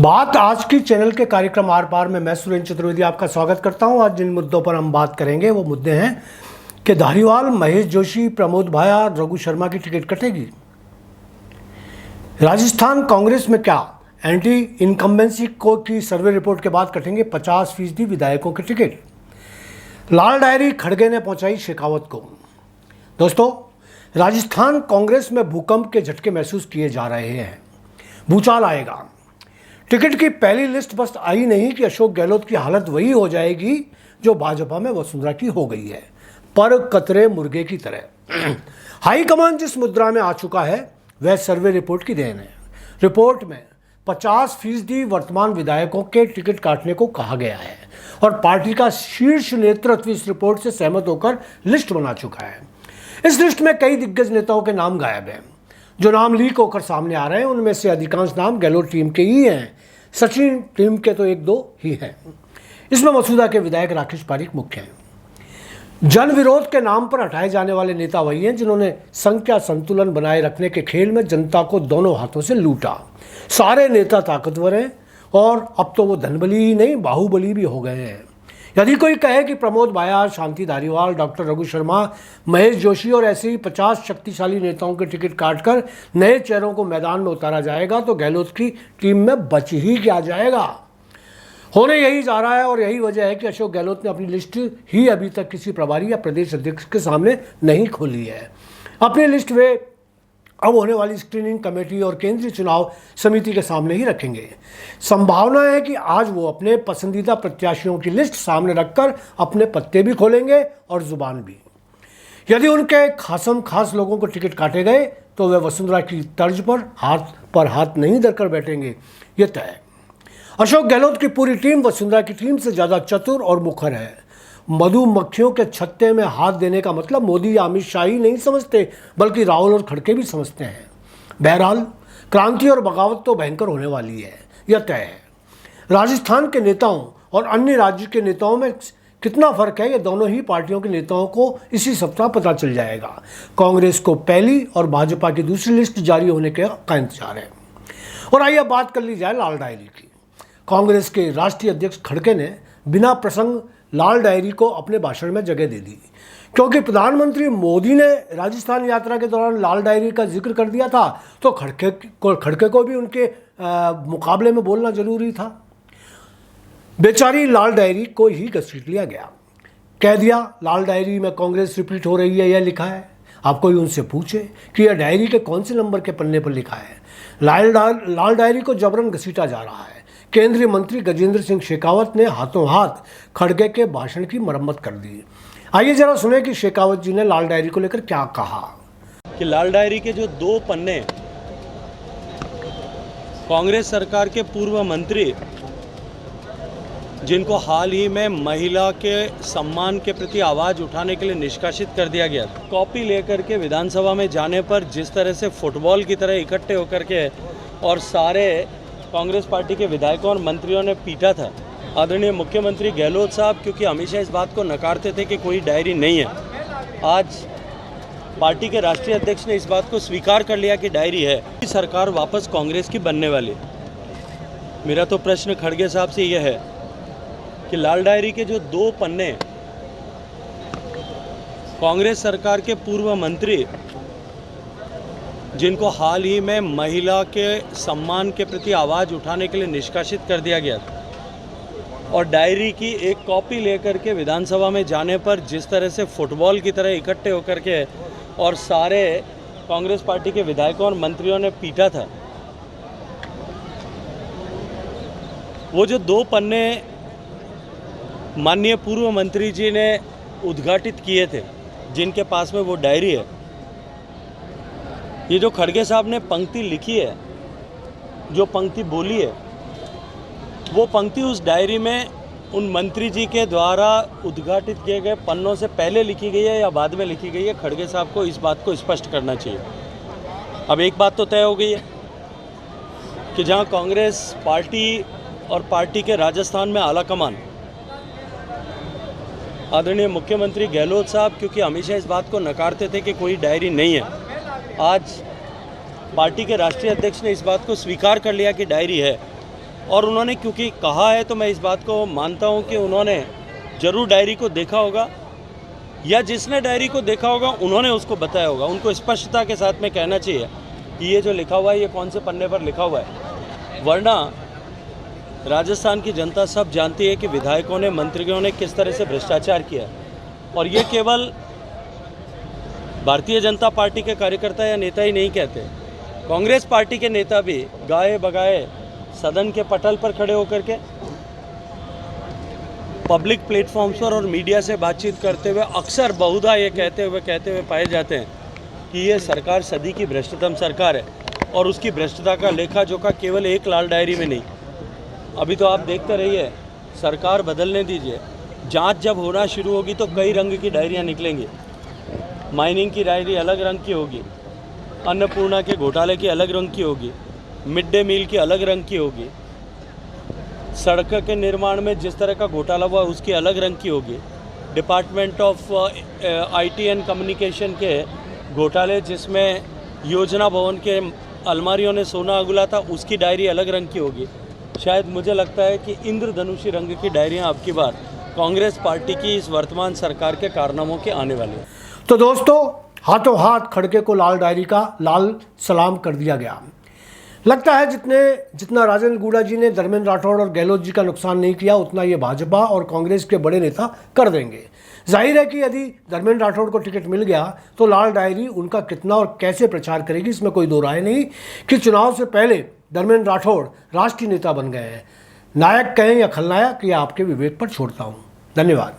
बात आज की चैनल के कार्यक्रम आर पार में मैं सुरेंद्र चतुर्वेदी आपका स्वागत करता हूं। आज जिन मुद्दों पर हम बात करेंगे वो मुद्दे हैं कि धारीवाल महेश जोशी, प्रमोद भाया, रघु शर्मा की टिकट कटेगी। राजस्थान कांग्रेस में क्या एंटी इनकम्बेंसी को की सर्वे रिपोर्ट के बाद कटेंगे 50% विधायकों के टिकट। लाल डायरी खड़गे ने पहुंचाई शेखावत को। दोस्तों, राजस्थान कांग्रेस में भूकंप के झटके महसूस किए जा रहे हैं। भूचाल आएगा। टिकट की पहली लिस्ट बस आई नहीं कि अशोक गहलोत की हालत वही हो जाएगी जो भाजपा में वसुंधरा की हो गई है, पर कतरे मुर्गे की तरह। हाईकमान जिस मुद्रा में आ चुका है वह सर्वे रिपोर्ट की देन है। रिपोर्ट में 50% वर्तमान विधायकों के टिकट काटने को कहा गया है और पार्टी का शीर्ष नेतृत्व इस रिपोर्ट से सहमत होकर लिस्ट बना चुका है। इस लिस्ट में कई दिग्गज नेताओं के नाम गायब हैं। जो नाम लीक होकर सामने आ रहे हैं उनमें से अधिकांश नाम गहलोत टीम के ही हैं। सचिन टीम के तो एक दो ही हैं। इसमें मसूदा के विधायक राकेश पारीक मुख्य हैं। जन विरोध के नाम पर हटाए जाने वाले नेता वही हैं जिन्होंने संख्या संतुलन बनाए रखने के खेल में जनता को दोनों हाथों से लूटा। सारे नेता ताकतवर हैं और अब तो वो धनबली ही नहीं बाहुबली भी हो गए हैं। यदि कोई कहे कि प्रमोद भाया, शांति धारीवाल, डॉक्टर रघु शर्मा, महेश जोशी और ऐसे ही 50 शक्तिशाली नेताओं के टिकट काटकर नए चेहरों को मैदान में उतारा जाएगा तो गहलोत की टीम में बच ही क्या जाएगा। होने यही जा रहा है और यही वजह है कि अशोक गहलोत ने अपनी लिस्ट ही अभी तक किसी प्रभारी या प्रदेश अध्यक्ष के सामने नहीं खोली है। अपनी लिस्ट वे अब होने वाली स्क्रीनिंग कमेटी और केंद्रीय चुनाव समिति के सामने ही रखेंगे। संभावना है कि आज वो अपने पसंदीदा प्रत्याशियों की लिस्ट सामने रखकर अपने पत्ते भी खोलेंगे और जुबान भी। यदि उनके खास लोगों को टिकट काटे गए तो वे वसुंधरा की तर्ज पर हाथ नहीं धरकर बैठेंगे, ये तय है। अशोक गहलोत की पूरी टीम वसुंधरा की टीम से ज़्यादा चतुर और मुखर है। मधुमक्खियों के छत्ते में हाथ देने का मतलब मोदी या अमित शाह ही नहीं समझते बल्कि राहुल और खड़गे भी समझते हैं। बहरहाल क्रांति और बगावत तो भयंकर होने वाली है, यह तय है। राजस्थान के नेताओं और अन्य राज्य के नेताओं में कितना फर्क है ये दोनों ही पार्टियों के नेताओं को इसी सप्ताह पता चल जाएगा। कांग्रेस को पहली और भाजपा की दूसरी लिस्ट जारी होने का इंतजार है। और आइए बात कर ली जाए लाल डायरी की। कांग्रेस के राष्ट्रीय अध्यक्ष खड़गे ने बिना प्रसंग लाल डायरी को अपने भाषण में जगह दे दी, क्योंकि प्रधानमंत्री मोदी ने राजस्थान यात्रा के दौरान लाल डायरी का जिक्र कर दिया था तो खड़गे को भी उनके मुकाबले में बोलना जरूरी था। बेचारी लाल डायरी को ही घसीट लिया गया। कह दिया लाल डायरी में कांग्रेस रिपीट हो रही है, यह लिखा है। आप कोई उनसे पूछे कि यह डायरी के कौन से नंबर के पन्ने पर लिखा है। लाल डायरी को जबरन घसीटा जा रहा है। केंद्रीय मंत्री गजेंद्र सिंह शेखावत ने हाथों हाथ खड़गे के भाषण की मरम्मत कर दी। आइए जरा सुने कि शेखावत जी ने लाल डायरी को लेकर क्या कहा। कि लाल डायरी के जो 2 पन्ने कांग्रेस सरकार के पूर्व मंत्री जिनको हाल ही में महिला के सम्मान के प्रति आवाज़ उठाने के लिए निष्कासित कर दिया गया, कॉपी लेकर के विधानसभा में जाने पर जिस तरह से फुटबॉल की तरह इकट्ठे होकर के और सारे कांग्रेस पार्टी के विधायकों और मंत्रियों ने पीटा था। आदरणीय मुख्यमंत्री गहलोत साहब क्योंकि हमेशा इस बात को नकारते थे कि कोई डायरी नहीं है, आज पार्टी के राष्ट्रीय अध्यक्ष ने इस बात को स्वीकार कर लिया कि डायरी है। सरकार वापस कांग्रेस की बनने वाली। मेरा तो प्रश्न खड़गे साहब से यह है कि लाल डायरी के जो 2 पन्ने कांग्रेस सरकार के पूर्व मंत्री जिनको हाल ही में महिला के सम्मान के प्रति आवाज़ उठाने के लिए निष्कासित कर दिया गया और डायरी की एक कॉपी लेकर के विधानसभा में जाने पर जिस तरह से फुटबॉल की तरह इकट्ठे होकर के और सारे कांग्रेस पार्टी के विधायकों और मंत्रियों ने पीटा था, वो जो 2 पन्ने माननीय पूर्व मंत्री जी ने उद्घाटित किए थे, जिनके पास में वो डायरी है, ये जो खड़गे साहब ने पंक्ति लिखी है, जो पंक्ति बोली है, वो पंक्ति उस डायरी में उन मंत्री जी के द्वारा उद्घाटित किए गए पन्नों से पहले लिखी गई है या बाद में लिखी गई है। खड़गे साहब को इस बात को स्पष्ट करना चाहिए। अब एक बात तो तय हो गई है कि जहां कांग्रेस पार्टी और पार्टी के राजस्थान में आला कमान आदरणीय मुख्यमंत्री गहलोत साहब क्योंकि हमेशा इस बात को नकारते थे कि कोई डायरी नहीं है, आज पार्टी के राष्ट्रीय अध्यक्ष ने इस बात को स्वीकार कर लिया कि डायरी है और उन्होंने क्योंकि कहा है तो मैं इस बात को मानता हूं कि उन्होंने ज़रूर डायरी को देखा होगा, या जिसने डायरी को देखा होगा उन्होंने उसको बताया होगा। उनको स्पष्टता के साथ में कहना चाहिए कि ये जो लिखा हुआ है ये कौन से पन्ने पर लिखा हुआ है, वरना राजस्थान की जनता सब जानती है कि विधायकों ने, मंत्रियों ने किस तरह से भ्रष्टाचार किया है। और ये केवल भारतीय जनता पार्टी के कार्यकर्ता या नेता ही नहीं कहते, कांग्रेस पार्टी के नेता भी गाए बगाए सदन के पटल पर खड़े होकर के, पब्लिक प्लेटफॉर्म्स पर और मीडिया से बातचीत करते हुए अक्सर बहुधा ये कहते हुए पाए जाते हैं कि ये सरकार सदी की भ्रष्टतम सरकार है। और उसकी भ्रष्टता का लेखा जोखा केवल एक लाल डायरी में नहीं, अभी तो आप देखते रहिए, सरकार बदलने दीजिए, जांच जब होना शुरू होगी तो कई रंग की डायरियां निकलेंगी। माइनिंग की डायरी अलग रंग की होगी, अन्नपूर्णा के घोटाले की अलग रंग की होगी, मिड डे मील की अलग रंग की होगी, सड़क के निर्माण में जिस तरह का घोटाला हुआ उसकी अलग रंग की होगी, department of IT and communication के घोटाले जिसमें योजना भवन के अलमारियों ने सोना अगुला था उसकी डायरी अलग रंग की होगी। शायद मुझे लगता है कि इंद्रधनुषी रंग की डायरियां अब की बार कांग्रेस पार्टी की इस वर्तमान सरकार के कारनामों के आने वाली हैं। तो दोस्तों, हाथों हाथ खड़गे को लाल डायरी का लाल सलाम कर दिया गया। लगता है जितना राजेंद्र गुड़ा जी ने धर्मेंद्र राठौड़ और गहलोत जी का नुकसान नहीं किया, उतना ये भाजपा और कांग्रेस के बड़े नेता कर देंगे। जाहिर है कि यदि धर्मेंद्र राठौड़ को टिकट मिल गया तो लाल डायरी उनका कितना और कैसे प्रचार करेगी, इसमें कोई दो राय नहीं कि चुनाव से पहले धर्मेंद्र राठौड़ राष्ट्रीय नेता बन गए हैं। नायक कहें या खलनायक, ये आपके विवेक पर छोड़ता हूँ। धन्यवाद।